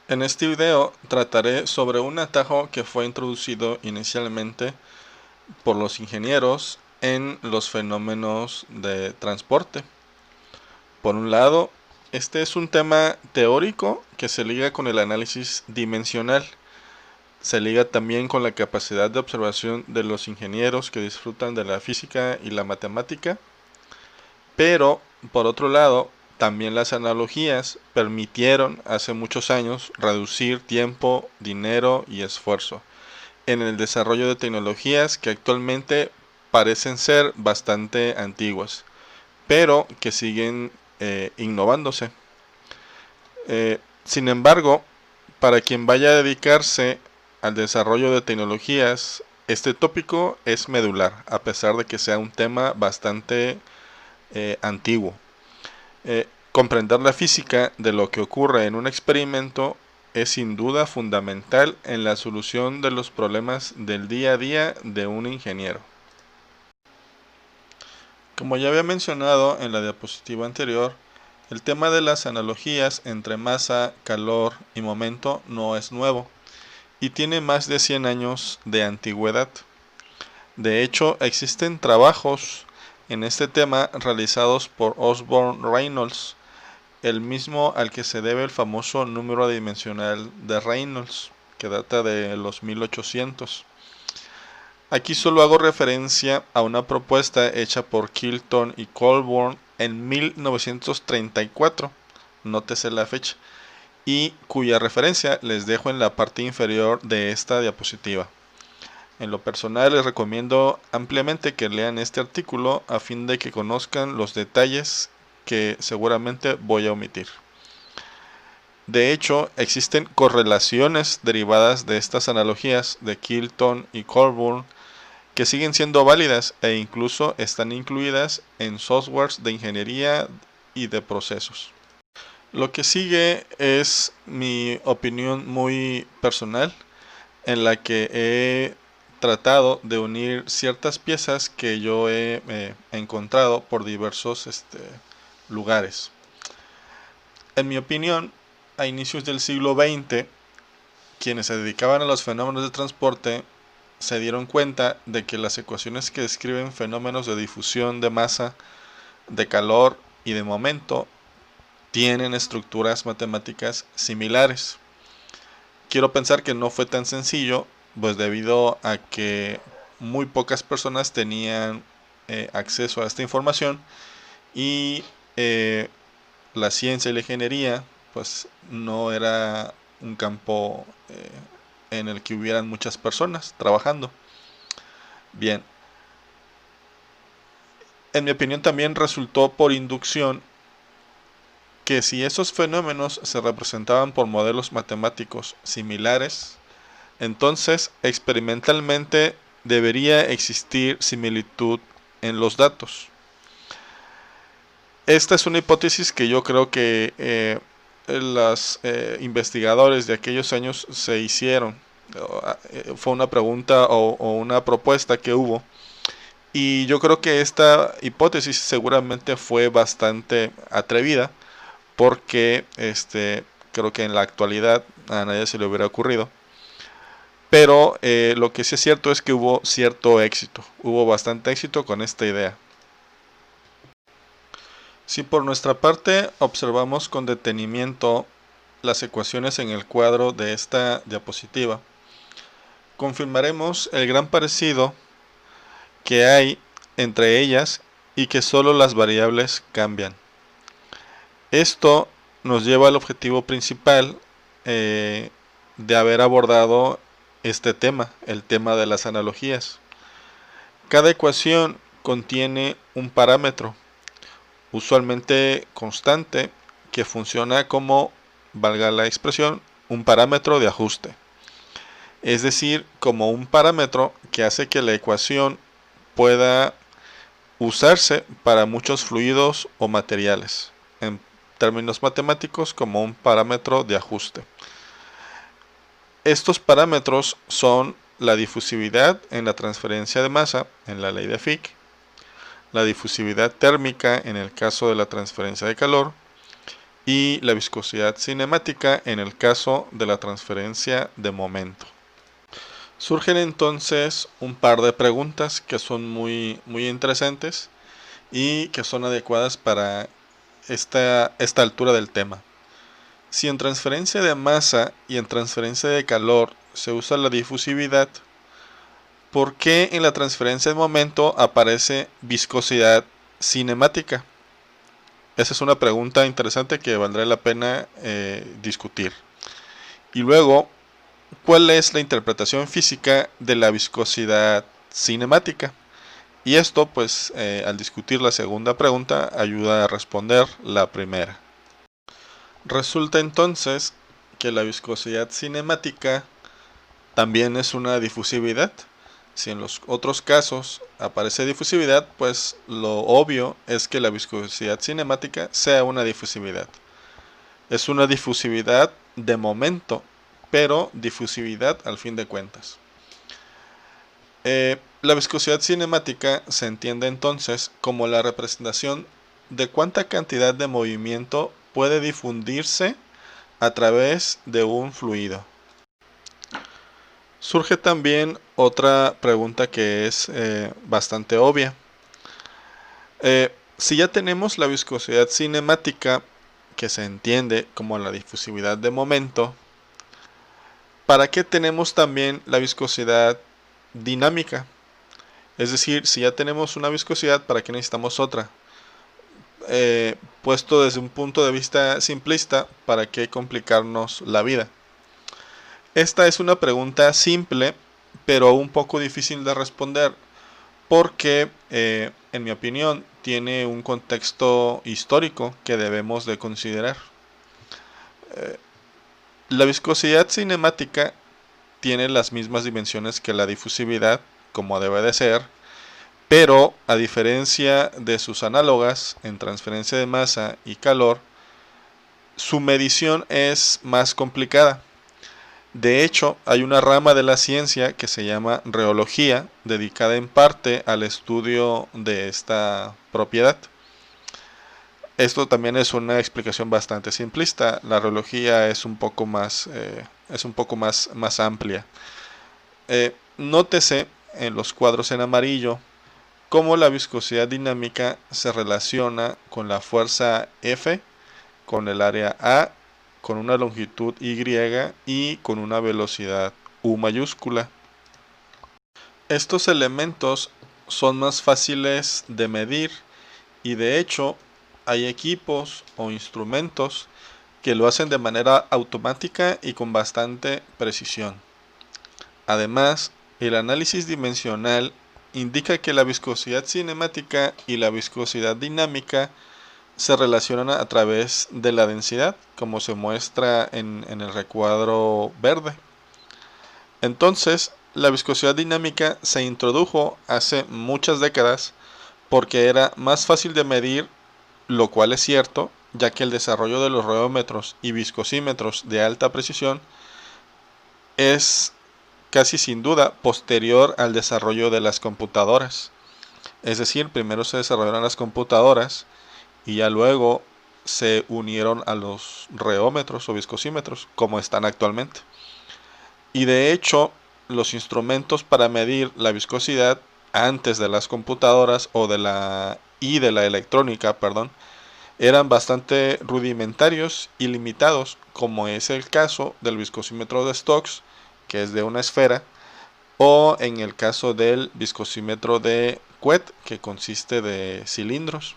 En este video trataré sobre un atajo que fue introducido inicialmente por los ingenieros en los fenómenos de transporte. Por un lado, este es un tema teórico que se liga con el análisis dimensional. Se liga también con la capacidad de observación de los ingenieros que disfrutan de la física y la matemática. Pero, por otro lado, también las analogías permitieron hace muchos años reducir tiempo, dinero y esfuerzo en el desarrollo de tecnologías que actualmente parecen ser bastante antiguas, pero que siguen innovándose. Sin embargo, para quien vaya a dedicarse al desarrollo de tecnologías, este tópico es medular, a pesar de que sea un tema bastante antiguo. Comprender la física de lo que ocurre en un experimento es sin duda fundamental en la solución de los problemas del día a día de un ingeniero. Como ya había mencionado en la diapositiva anterior, el tema de las analogías entre masa, calor y momento no es nuevo y tiene más de 100 años de antigüedad. De hecho, existen trabajos en este tema realizados por Osborne Reynolds, el mismo al que se debe el famoso número dimensional de Reynolds, que data de los 1800. Aquí solo hago referencia a una propuesta hecha por Kilton y Colburn en 1934, nótese la fecha, y cuya referencia les dejo en la parte inferior de esta diapositiva. En lo personal les recomiendo ampliamente que lean este artículo a fin de que conozcan los detalles que seguramente voy a omitir. De hecho, existen correlaciones derivadas de estas analogías de Kilton y Colburn que siguen siendo válidas e incluso están incluidas en softwares de ingeniería y de procesos. Lo que sigue es mi opinión muy personal, en la que he tratado de unir ciertas piezas que yo he encontrado por diversos lugares. En mi opinión, a inicios del siglo XX, quienes se dedicaban a los fenómenos de transporte se dieron cuenta de que las ecuaciones que describen fenómenos de difusión de masa, de calor y de momento tienen estructuras matemáticas similares. Quiero pensar que no fue tan sencillo, pues debido a que muy pocas personas tenían acceso a esta información y la ciencia y la ingeniería pues no era un campo en el que hubieran muchas personas trabajando. Bien, en mi opinión también resultó por inducción que si esos fenómenos se representaban por modelos matemáticos similares, entonces experimentalmente debería existir similitud en los datos. Esta es una hipótesis que yo creo que los investigadores de aquellos años se hicieron. Fue una pregunta o una propuesta que hubo. Y yo creo que esta hipótesis seguramente fue bastante atrevida porque creo que en la actualidad a nadie se le hubiera ocurrido. Pero lo que sí es cierto es que hubo cierto éxito, hubo bastante éxito con esta idea. Si por nuestra parte observamos con detenimiento las ecuaciones en el cuadro de esta diapositiva, confirmaremos el gran parecido que hay entre ellas y que solo las variables cambian. Esto nos lleva al objetivo principal de haber abordado este tema, el tema de las analogías. Cada ecuación contiene un parámetro, usualmente constante, que funciona como, valga la expresión, un parámetro de ajuste. Es decir, como un parámetro que hace que la ecuación pueda usarse para muchos fluidos o materiales, en términos matemáticos como un parámetro de ajuste. Estos parámetros son la difusividad en la transferencia de masa, en la ley de Fick, la difusividad térmica en el caso de la transferencia de calor, y la viscosidad cinemática en el caso de la transferencia de momento. Surgen entonces un par de preguntas que son muy interesantes y que son adecuadas para esta altura del tema. Si en transferencia de masa y en transferencia de calor se usa la difusividad, ¿por qué en la transferencia de momento aparece viscosidad cinemática? Esa es una pregunta interesante que valdrá la pena discutir. Y luego, ¿cuál es la interpretación física de la viscosidad cinemática? Y esto, pues, al discutir la segunda pregunta, ayuda a responder la primera. Resulta entonces que la viscosidad cinemática también es una difusividad. Si en los otros casos aparece difusividad, pues lo obvio es que la viscosidad cinemática sea una difusividad. Es una difusividad de momento, pero difusividad al fin de cuentas. La viscosidad cinemática se entiende entonces como la representación de cuánta cantidad de movimiento puede difundirse a través de un fluido. Surge también otra pregunta que es bastante obvia. Si ya tenemos la viscosidad cinemática, que se entiende como la difusividad de momento, ¿para qué tenemos también la viscosidad dinámica? Es decir, si ya tenemos una viscosidad, ¿para qué necesitamos otra? Puesto desde un punto de vista simplista, ¿para qué complicarnos la vida? Esta es una pregunta simple, pero un poco difícil de responder, porque, en mi opinión, tiene un contexto histórico que debemos de considerar. La viscosidad cinemática tiene las mismas dimensiones que la difusividad, como debe de ser, pero a diferencia de sus análogas en transferencia de masa y calor, su medición es más complicada. De hecho, hay una rama de la ciencia que se llama reología, dedicada en parte al estudio de esta propiedad. Esto también es una explicación bastante simplista. La reología es un poco más amplia. Nótese en los cuadros en amarillo cómo la viscosidad dinámica se relaciona con la fuerza F, con el área A, con una longitud Y y con una velocidad U mayúscula. Estos elementos son más fáciles de medir y de hecho hay equipos o instrumentos que lo hacen de manera automática y con bastante precisión. Además, el análisis dimensional indica que la viscosidad cinemática y la viscosidad dinámica se relacionan a través de la densidad, como se muestra en el recuadro verde. Entonces, la viscosidad dinámica se introdujo hace muchas décadas porque era más fácil de medir, lo cual es cierto, ya que el desarrollo de los reómetros y viscosímetros de alta precisión es casi sin duda posterior al desarrollo de las computadoras. Es decir, primero se desarrollaron las computadoras y ya luego se unieron a los reómetros o viscosímetros como están actualmente. Y de hecho, los instrumentos para medir la viscosidad antes de las computadoras de la electrónica, eran bastante rudimentarios y limitados, como es el caso del viscosímetro de Stokes, que es de una esfera, o en el caso del viscosímetro de Couette, que consiste de cilindros.